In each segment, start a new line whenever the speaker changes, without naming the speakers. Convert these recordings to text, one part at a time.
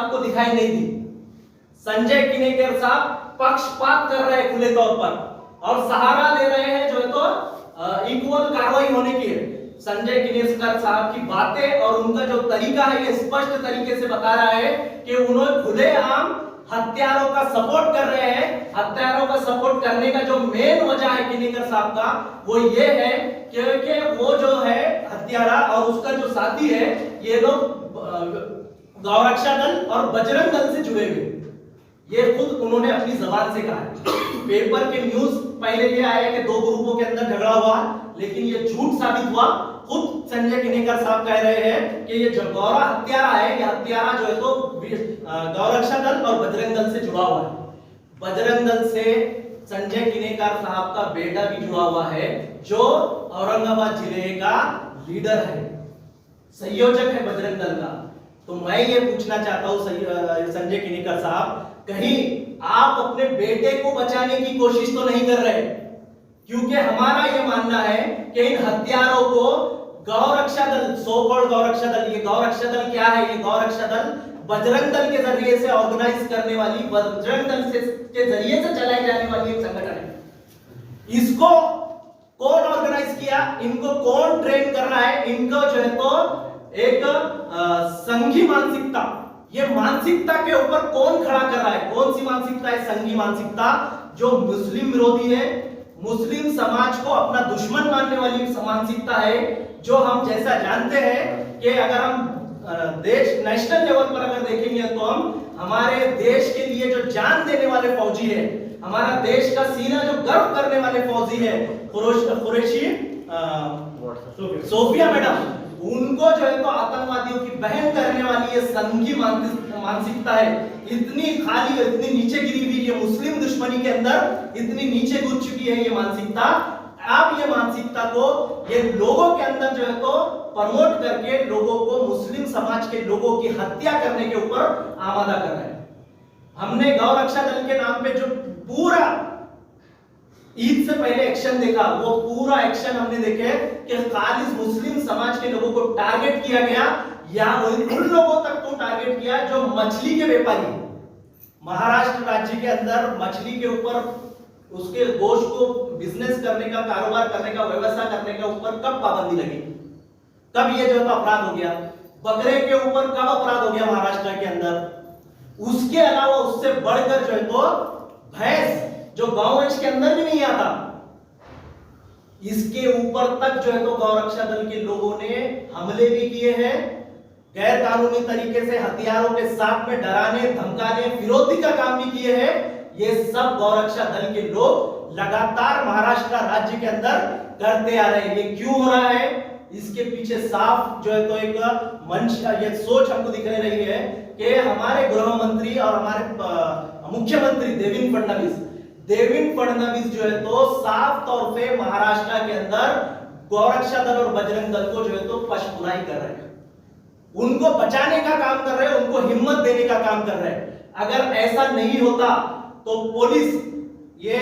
साहब को दिखाई नहीं दी। संजय किनेकर साहब पक्षपात कर रहे हैं खुले तौर पर और सहारा ले रहे हैं जो है तो इक्वल कार्रवाई होने की है। संजय किनेकर साहब की बातें और उनका जो तरीका है ये स्पष्ट तरीके से बता रहा है कि उन्होंने खुलेआम हत्यारों का सपोर्ट कर रहे हैं। हत्यारों का सपोर्ट करने का जो मेन वजह है किनेकर साहब का वो ये है कि वो जो है हत्यारा और उसका जो साथी है ये लोग गौरक्षा दल और बजरंग दल से जुड़े हुए, ये खुद उन्होंने अपनी जबान से कहा है। पेपर के न्यूज पहले ये आया कि दो ग्रुपों के अंदर झगड़ा हुआ, लेकिन ये झूठ साबित हुआ। खुद संजय किनेकर साहब कह रहे हैं कि ये जो गौरा हत्यारा है, ये हत्यारा जो है तो गौरक्षा दल और बजरंग दल से जुड़ा हुआ है। बजरंग दल से संजय किनेकर साहब का बेटा भी जुड़ा हुआ है जो औरंगाबाद जिले का लीडर है, संयोजक है बजरंग दल का। तो मैं ये पूछना चाहता हूं संजय किनेकर साहब, कहीं आप अपने बेटे को बचाने की कोशिश तो नहीं कर रहे? क्योंकि हमारा ये मानना है कि इन हत्यारों को गौरक्षा दल, सो कॉल्ड गौरक्षा दल, ये गौरक्षा दल क्या है? ये गौरक्षा दल बजरंग दल के जरिए से ऑर्गेनाइज करने वाली, बजरंग दल के जरिए से चलाई जाने वाली एक संगठन है। इसको कौन ऑर्गेनाइज किया? इनको कौन ट्रेन कर रहा है? इनको जो है तो एक संघी मानसिकता, ये मानसिकता के ऊपर कौन खड़ा कर रहा है? कौन सी मानसिकता है? संघी मानसिकता, जो मुस्लिम विरोधी है, मुस्लिम समाज को अपना दुश्मन मानने वाली मानसिकता है। जो हम जैसा जानते हैं कि अगर हम देश नेशनल लेवल पर अगर देखेंगे तो हम हमारे देश के लिए जो जान देने वाले फौजी है, हमारा देश का सीना जो गर्व करने वाले फौजी है, कुरैशी सोफिया मैडम, उनको जो है तो आतंकवादियों की बहन करने वाली ये संघी मानसिकता है। इतनी खाली, इतनी नीचे गिरी हुई ये मुस्लिम दुश्मनी के अंदर इतनी नीचे कूद चुकी है ये मानसिकता। आप ये मानसिकता को ये लोगों के अंदर जो है तो प्रमोट करके लोगों को, मुस्लिम समाज के लोगों की हत्या करने के ऊपर आमादा कर रहे हैं। हमने गौरक्षा दल के नाम पे जो पूरा ईद से पहले एक्शन देखा, वो पूरा एक्शन हमने देखे कि खालिस मुस्लिम समाज के लोगों को टारगेट किया गया, या उन लोगों तक को टारगेट किया जो मछली के व्यापारी। महाराष्ट्र राज्य के अंदर मछली के ऊपर, उसके गोश्त को बिजनेस करने का, कारोबार करने का, व्यवसाय करने का ऊपर कब पाबंदी लगी? कब ये जो है तो अपराध हो गया? बकरे के ऊपर कब अपराध हो गया महाराष्ट्र के अंदर? उसके अलावा उससे बढ़कर जो है तो भैंस, जो गौवंश के अंदर भी नहीं आता, इसके ऊपर तक जो है तो गौरक्षा दल के लोगों ने हमले भी किए हैं। गैर कानूनी तरीके से हथियारों के साथ में डराने, धमकाने, विरोधी का काम भी किए हैं। ये सब गौरक्षा दल के लोग लगातार महाराष्ट्र राज्य के अंदर करते आ रहे हैं। ये क्यों हो रहा है? इसके पीछे साफ जो है तो एक मंच, ये सोच हमको दिख रही है कि हमारे गृह मंत्री और हमारे मुख्यमंत्री देवेंद्र फडणवीस जो है तो साफ तौर पे महाराष्ट्र के अंदर गौरक्षा दल और बजरंग दल को जो है तो पशपुराई कर रहे हैं, उनको बचाने का काम कर रहे हैं, उनको हिम्मत देने का काम कर रहे हैं। अगर ऐसा नहीं होता तो पुलिस, ये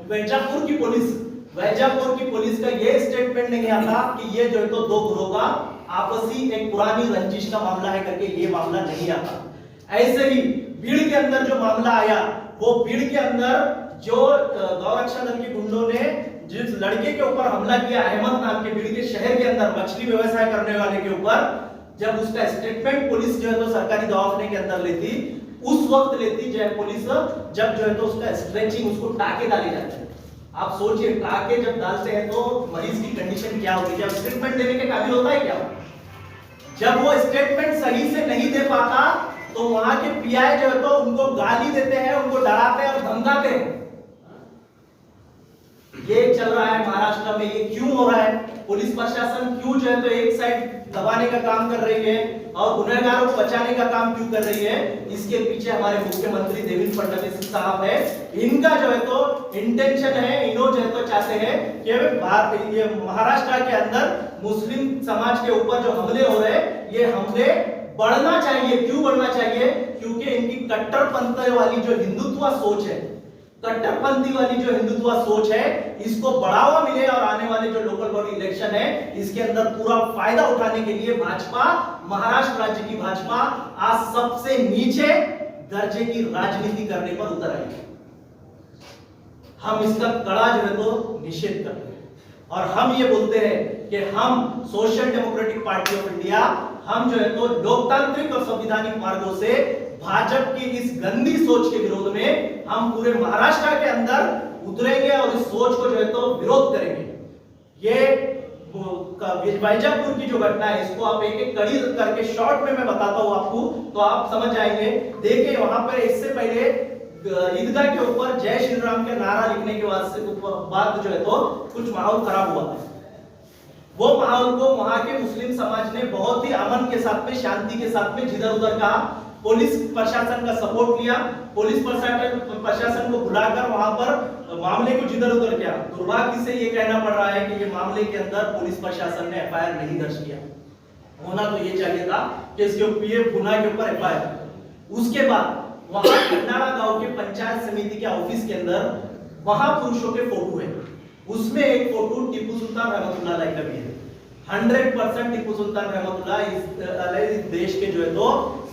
वैजापुर की पुलिस का ये स्टेटमेंट नहीं आता कि ये जो है तो दो ग्रोह का आपसी एक पुरानी रंजिश का मामला है करके ये मामला नहीं आता। ऐसे ही भीड़ के अंदर जो मामला आया, वो भीड़ के अंदर जो गौरक्षा दल के गुंडों ने जिस लड़के के ऊपर हमला किया, अहमद नाम के, भीड़ के शहर के अंदर मछली व्यवसाय करने वाले के ऊपर, जब उसका स्टेटमेंट पुलिस जो है तो सरकारी दवाखाने के अंदर लेती, उस वक्त लेती जो है पुलिस, जब जो है तो उसका स्ट्रेचिंग, उसको टाके डाले जाते हैं। आप सोचिए, टाके जब डालते हैं तो मरीज की कंडीशन क्या होगी? जब स्टेटमेंट देने के काबिल होता है क्या? जब वो स्टेटमेंट सही से नहीं दे पाता तो वहां के पीआई जो है तो उनको गाली देते हैं, उनको डराते हैं और धमकाते हैं। ये चल रहा है महाराष्ट्र में। ये क्यों हो रहा है? पुलिस प्रशासन क्यों जो है तो एक साइड दबाने का काम कर रही है और गुनहगारों को बचाने का काम क्यों कर रही है? इसके पीछे हमारे मुख्यमंत्री देवेंद्र फडणवीस साहब है। इनका जो है तो इंटेंशन है, इन्हों जो है तो चाहते हैं कि ये महाराष्ट्र के अंदर मुस्लिम समाज के ऊपर जो हमले हो रहे हैं, ये हमले बढ़ना चाहिए। क्यों बढ़ना चाहिए? क्योंकि इनकी कट्टरपंथ वाली जो हिंदुत्व सोच है, कट्टरपंथी वाली जो हिंदुत्व सोच है इसको बढ़ावा मिले और आने वाले जो लोकल बॉडी इलेक्शन है इसके अंदर पूरा फायदा उठाने के लिए भाजपा, महाराष्ट्र राज्य की भाजपा आज सबसे नीचे दर्जे की राजनीति करने पर उतर आई है। हम इसका कड़ा जो है तो निषेध करते हैं और हम ये बोलते हैं कि हम social democratic party of India, हम जो है तो लोकतांत्रिक और संवैधानिक मार्गों से भाजपा की इस गंदी सोच के विरोध में हम पूरे महाराष्ट्र के अंदर उतरेंगे और इस सोच को जो है तो विरोध करेंगे। ये वाइजापुर की जो घटना है इसको आप एक एक कड़ी करके शॉर्ट में मैं बताता हूं आपको, तो आप समझ जाएंगे। देखिए वहां पर इससे पहले ईदगाह के ऊपर जय श्री राम के नारा लिखने के बाद जो है तो कुछ माहौल खराब हुआ था। वो माहौल को वहां के मुस्लिम समाज ने बहुत ही अमन के साथ में, शांति के साथ में जिधर उधर कहा, पुलिस प्रशासन का सपोर्ट लिया, पुलिस प्रशासन को बुलाकर वहां पर मामले को जिधर उधर किया। दुर्भाग्य से ये कहना पड़ रहा है कि ये मामले के अंदर पुलिस प्रशासन ने एफआईआर नहीं दर्ज किया। होना तो ये चाहिए था कि इसके पीएम गुना के ऊपर एफआईआर। उसके बाद वहां खंडारा गांव के पंचायत समिति के ऑफिस के अंदर महापुरुषों के फोटो है, उसमें एक फोटो टिप्पू सुल्तान रहमतुल्लाह अलैह का भी है। 100% टिप्पू सुल्तान रहमतुल्लाह इस देश के जो है तो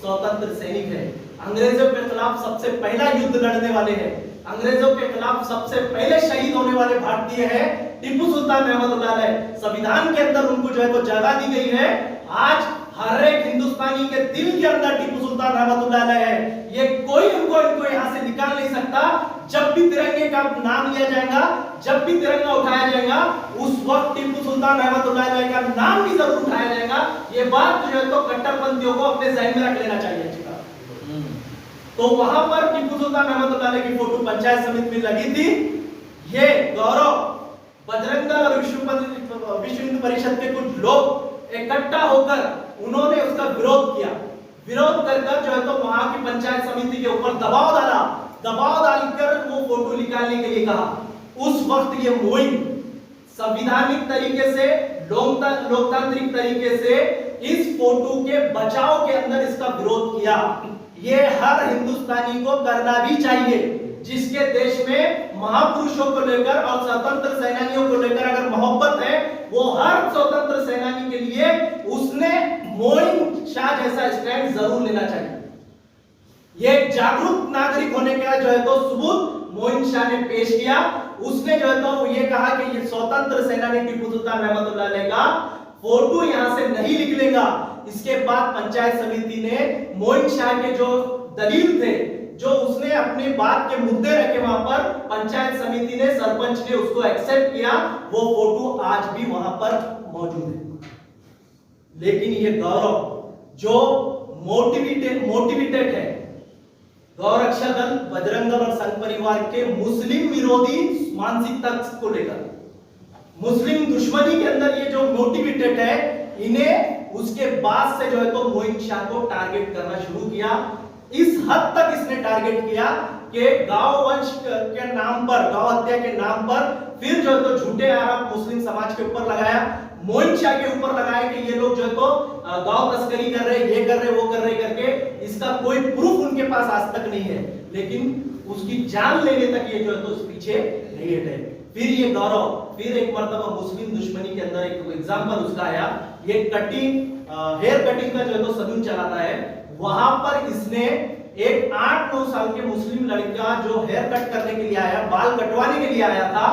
स्वतंत्र सैनिक है, अंग्रेजों के खिलाफ सबसे पहला युद्ध लड़ने वाले हैं, अंग्रेजों के खिलाफ सबसे पहले शहीद होने वाले भारतीय है टिप्पू सुल्तान रहमतुल्लाह अलैह। संविधान के अंदर उनको जो है तो जगह दी गई है। आज हर एक हिंदुस्तानी के दिल के अंदर टिप्पू सुल्तान रहमतुल्लाह अलैह है। ये कोई इनको यहां से निकाल नहीं सकता। जब भी तिरंगे का नाम लिया जाएगा, जब भी तिरंगा उठाया जाएगा, उस वक्त टिप्पू सुल्तान रहमतुल्लाह अलैह का नाम भी जरूर उठाया जाएगा। ये बात जो है तो कट्टरपंथियों को अपने जहन में रख लेना चाहिए। तो वहां पर टिप्पू सुल्तान रहमतुल्लाह अलैह की फोटो पंचायत समिति में लगी थी। ये गौरव, बजरंग दल और विश्व हिंदू परिषद के कुछ लोग इकट्ठा होकर उन्होंने उसका विरोध किया। विरोध कर जो है तो वहां की पंचायत समिति के ऊपर दबाव डाला, दबाव डालकर वो फोटो निकालने के लिए कहा। उस वक्त ये मुहिम संवैधानिक तरीके से, लोकतांत्रिक तरीके से इस फोटो के बचाव के अंदर इसका विरोध किया। ये हर हिंदुस्तानी को करना भी चाहिए, जिसके देश में महापुरुषों को लेकर और स्वतंत्र सेनानियों को लेकर अगर मोहब्बत है, वो हर स्वतंत्र सेनानी के लिए उसने मोइन शाह जैसा स्टैंड जरूर लेना चाहिए। ये जागरूक नागरिक होने का जो है तो सबूत मोइन शाह ने पेश किया। उसने जो है तो ये कहा कि ये स्वतंत्र सेनानी टिप्पू सुल्तान रहमतुल्लाह अलैह का फोटो यहां से नहीं निकलेगा। इसके बाद पंचायत समिति ने मोइन शाह के जो दलील थे, जो उसने अपनी बात के मुद्दे रखे, वहां पर पंचायत समिति ने, सरपंच ने उसको एक्सेप्ट किया। वो फोटो आज भी वहां पर मौजूद है। लेकिन ये गौरव जो मोटिवेटेड है, गौरक्षा दल, बजरंग दल और संघ परिवार के मुस्लिम विरोधी मानसिकता को लेकर, मुस्लिम दुश्मनी के अंदर ये जो मोटिवेटेड है, इन्हें उसके बाद से जो है तो मोइन शाह को टारगेट करना शुरू किया। इस हद तक इसने टारगेट किया कि गांव वंश के नाम पर, गांव हत्या के नाम पर फिर जो है तो झूठे आरोप मुस्लिम समाज के ऊपर लगाया, मोइन शाह के ऊपर लगाया कि ये लोग जो है तो गांव तस्करी कर रहे, ये कर रहे, वो कर रहे करके। इसका कोई प्रूफ उनके पास आज तक नहीं है, लेकिन उसकी जान लेने तक ये जो है तो पीछे नहीं हटे। फिर ये गौरव फिर एक मर्तबा मुस्लिम दुश्मनी के अंदर एक एग्जांपल उसका आया। ये कटिंग, हेयर कटिंग का जो है तो सलून चलाता है। वहां पर इसने एक 8-9 साल के मुस्लिम लड़का जो हेयर कट करने के लिए आया, बाल कटवाने के लिए आया था,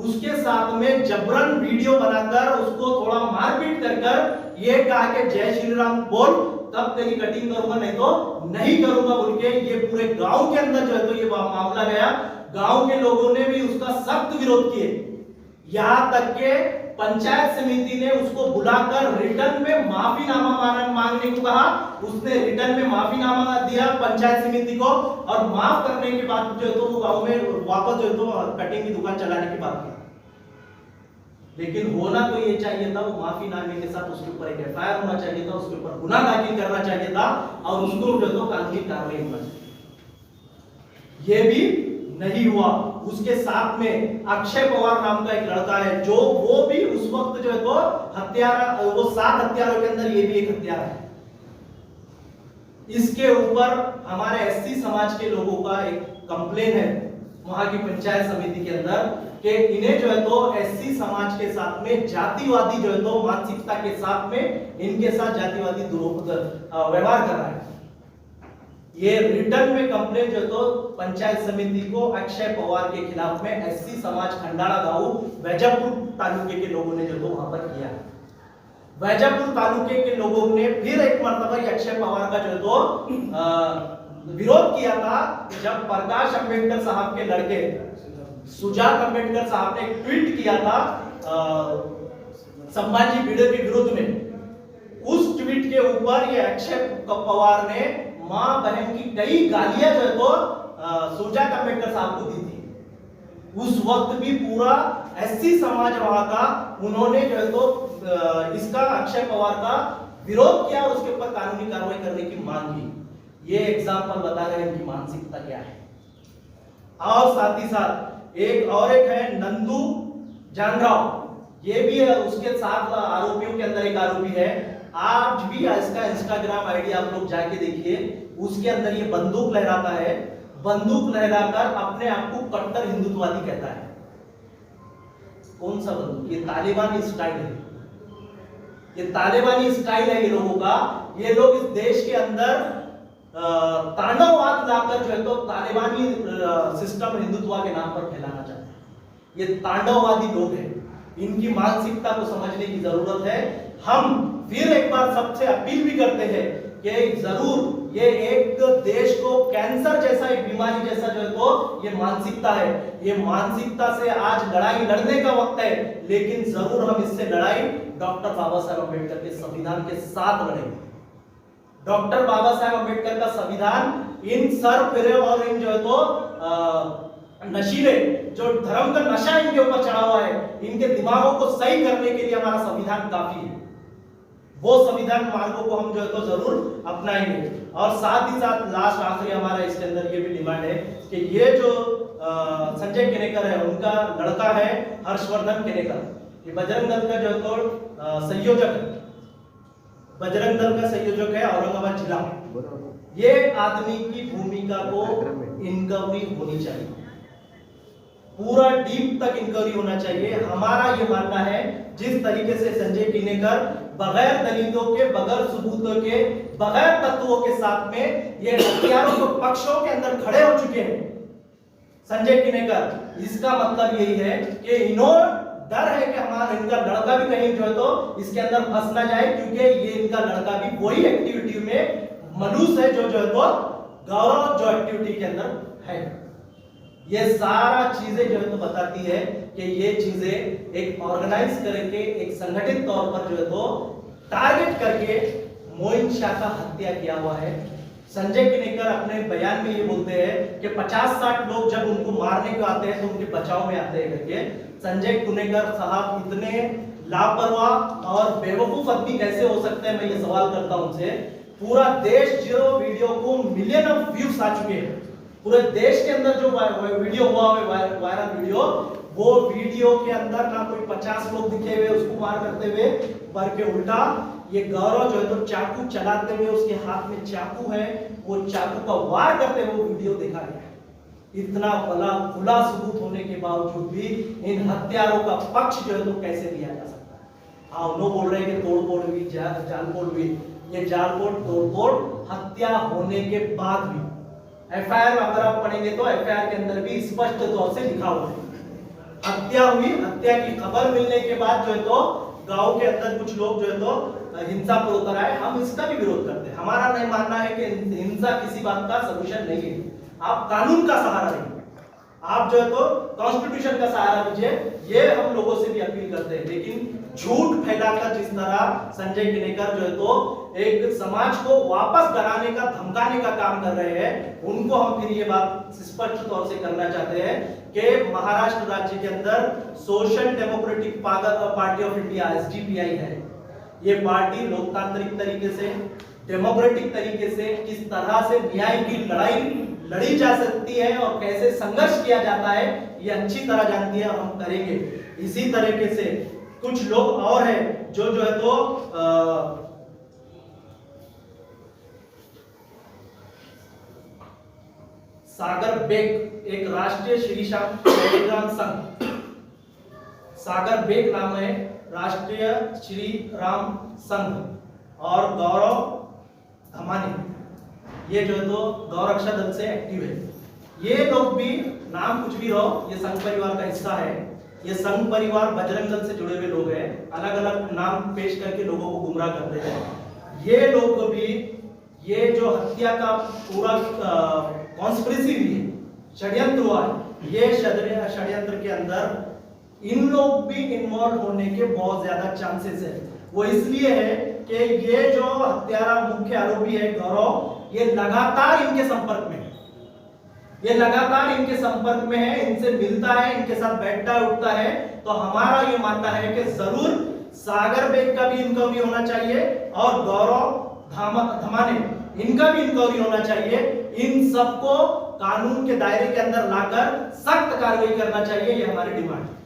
उसके साथ में जबरन वीडियो बनाकर उसको थोड़ा मारपीट कर ये कहा कि जय श्री राम बोल, तब तेरी कटिंग करूंगा, नहीं तो नहीं करूंगा बोल के ये पूरे गांव के अंदर जो है तो ये मामला गया। गांव के लोगों ने भी उसका सख्त विरोध किए। यहां तक के पंचायत समिति ने उसको बुलाकर रिटर्न में माफीनामा मांगने को कहा। उसने रिटर्न में माफीनामा दिया पंचायत समिति को, और माफ करने के बाद जो है तो वो गांव में वापस जो है तो कटिंग की दुकान चलाने की बात की। लेकिन होना तो ये चाहिए था, वो माफीनामे के साथ उसके ऊपर एक एफआईआर होना चाहिए था, उसके ऊपर गुनाह दाखिल करना चाहिए था और उसको जो है तो कानूनी कार्रवाई होना चाहिए। ये भी नहीं हुआ। उसके साथ में अक्षय पवार नाम का एक लड़का है, जो वो भी उस वक्त जो है तो हत्यारा, वो 7 हत्यारों के अंदर ये भी एक हत्यारा है। इसके ऊपर हमारे एससी समाज के लोगों का एक कंप्लेन है वहां की पंचायत समिति के अंदर कि इन्हें जो है तो एससी समाज के साथ में जातिवादी जो है तो मानसिकता के साथ में इनके साथ जातिवादी व्यवहार कर रहा है। ये रिटर्न में कंप्लेंट जो तो पंचायत समिति को अक्षय पवार के खिलाफ में एससी समाज खंडारा गांव वैजापुर तालुके के लोगों ने जो तो वहां पर किया। वैजापुर तालुके के लोगों ने फिर एक मर्तबा अक्षय पवार का जो तो विरोध किया था जब प्रकाश अंबेडकर साहब के लड़के सुजात अंबेडकर साहब ने एक ट्वीट किया था संभाजी भिड़े के विरुद्ध में। उस ट्वीट के ऊपर ये अक्षय पवार ने मां बहन की कई गालियां जो है तो सुजात अंबेडकर साहब को दी थी। उस वक्त भी पूरा एससी समाज वहां का उन्होंने जो है तो इसका अक्षय पवार का विरोध किया और उसके ऊपर कानूनी कार्रवाई करने की मांग की। ये एग्जाम्पल बता रहे हैं इनकी मानसिकता क्या है। और साथ ही साथ एक है नंदू जानराव, ये भी है, उसके साथ आरोपियों के अंदर एक आरोपी है। आज भी इसका इंस्टाग्राम आईडी आप लोग जाके देखिए, उसके अंदर ये बंदूक लहराता है, बंदूक लहराकर अपने आप को कट्टर हिंदुत्ववादी कहता है। कौन सा बंदूक? ये तालिबानी स्टाइल है, ये तालिबानी स्टाइल है ये लोगों का। ये लोग इस देश के अंदर तांडववाद लाकर जो है तो तालिबानी सिस्टम हिंदुत्व के नाम पर फैलाना चाहते हैं। ये तांडववादी लोग हैं, इनकी मानसिकता को समझने की जरूरत है। हम फिर एक बार सबसे अपील भी करते हैं कि जरूर ये एक देश को कैंसर जैसा एक बीमारी जैसा जो है तो ये मानसिकता है, ये मानसिकता से आज लड़ाई लड़ने का वक्त है, लेकिन जरूर हम इससे लड़ाई डॉक्टर बाबा साहेब अम्बेडकर के संविधान के साथ लड़ेंगे। डॉक्टर बाबा साहेब अम्बेडकर का संविधान इन सरफिरे और इन जो है तो नशीले जो धर्म का नशा इनके ऊपर चढ़ा हुआ है, इनके दिमागों को सही करने के लिए हमारा संविधान काफी है। वो संविधान मार्गों को हम जो है तो जरूर अपनाएंगे। और साथ ही साथ लास्ट आखिरी हमारा इसके अंदर ये भी डिमांड है कि ये जो संजय केनेकर है, उनका लड़का है हर्षवर्धन केनेकर, ये बजरंग दल का जो है तो संयोजक है, बजरंग दल का संयोजक है औरंगाबाद जिला। ये आदमी की भूमिका को इंक्वायरी होनी चाहिए, पूरा डीप तक इंक्वायरी होना चाहिए। हमारा ये मानना है जिस तरीके से संजय केनेकर बगैर दलीलों के, बगैर सबूतों के, बगैर तत्वों के साथ में ये हथियारों को पक्षों के अंदर खड़े हो चुके हैं संजय केनेकर, इसका मतलब यही है कि इन्होंने डर है कि हमारा इनका लड़का भी कहीं जो है तो इसके अंदर फंस ना जाए, क्योंकि ये इनका लड़का भी वही एक्टिविटी में मनुष्य है जो है तो गौरव जो एक्टिविटी के अंदर है। ये सारा चीजें जो है तो बताती है कि ये चीजें एक ऑर्गेनाइज करके एक संगठित तौर पर जो है तो टारगेट करके मोइन शाह का हत्या किया हुआ है। संजय केनेकर अपने बयान में ये बोलते हैं कि 50-60 लोग जब उनको मारने को आते हैं तो उनके बचाव में आते हैं करके। संजय केनेकर साहब इतने लापरवाह और बेवकूफ आदमी कैसे हो सकते हैं, मैं ये सवाल करता हूं उनसे। पूरा देश जो वीडियो को मिलियन ऑफ व्यूज आ चुके हैं, पूरे देश के अंदर जो वीडियो हुआ है वायरल वीडियो, वो वीडियो के अंदर ना कोई 50 लोग दिखे हुए उसको मार करते हुए, बल्कि उल्टा ये गौरव जो है तो चाकू चलाते हुए, उसके हाथ में चाकू है, वो चाकू का वार करते हुए वीडियो देखा गया। इतना खुला सबूत होने के बावजूद भी इन हत्यारों का पक्ष जो है तो कैसे लिया जा सकता है? हाँ, लोग बोल रहे हैं कि तोड़फोड़ हुई, जालपोड़ हुई। ये जालपोड़ तोड़फोड़ हत्या होने के बाद भी एफआईआर अगर आप पढ़ेंगे तो एफआईआर के अंदर भी स्पष्ट तौर से लिखा हुआ है हत्या हुई। हत्या की खबर मिलने के बाद जो है तो गांव के अंदर कुछ लोग जो है तो हिंसा पर उतर आए। हम इसका भी विरोध करते हैं। हमारा नहीं मानना है कि हिंसा किसी बात का सलूशन नहीं है। आप कानून का सहारा लेंगे, आप जो है तो कॉन्स्टिट्यूशन का सहारा लीजिए, ये हम लोगों से भी अपील करते हैं। लेकिन झूठ फैलाकर जिस तरह संजय केनेकर जो है तो एक समाज को वापस डराने का, धमकाने का काम कर रहे हैं, उनको हम फिर ये बात स्पष्ट तौर से करना चाहते हैं कि महाराष्ट्र राज्य के अंदर social democratic party of India SDPI है। ये पार्टी लोकतांत्रिक तरीके से, डेमोक्रेटिक तरीके से किस तरह से न्याय की लड़ाई लड़ी जा सकती है और कैसे संघर्ष किया जाता है, ये अच्छी तरह जानती है और हम करेंगे। इसी तरीके से कुछ लोग और हैं जो है तो सागर बेग एक राष्ट्रीय श्री श्याम टेलीग्राम संघ, सागर बेग नाम है राष्ट्रीय श्री राम संघ, और गौरव धमानी, ये जो है तो गौरक्षा दल से एक्टिव है। ये लोग भी, नाम कुछ भी हो, ये संघ परिवार का हिस्सा है। ये संघ परिवार बजरंग दल से जुड़े हुए लोग हैं, अलग अलग नाम पेश करके लोगों को गुमराह करते हैं। ये लोग भी, ये जो हत्या का पूरा कॉन्स्पिरेसी भी है, षड्यंत्र हुआ है, ये षड्यंत्र के अंदर इन लोग भी इन्वॉल्व होने के बहुत ज्यादा चांसेस है। वो इसलिए है कि ये जो हत्यारा मुख्य आरोपी है गौरव, ये लगातार इनके संपर्क में है, ये लगातार इनके संपर्क में है, इनसे मिलता है, इनके साथ बैठता है, उठता है। तो हमारा ये मानना है कि जरूर सागर बेग का भी इंक्वायरी होना चाहिए और गौरव धमाने इनका भी इंक्वायरी होना चाहिए। इन सबको कानून के दायरे के अंदर लाकर सख्त कार्रवाई करना चाहिए, ये हमारी डिमांड है।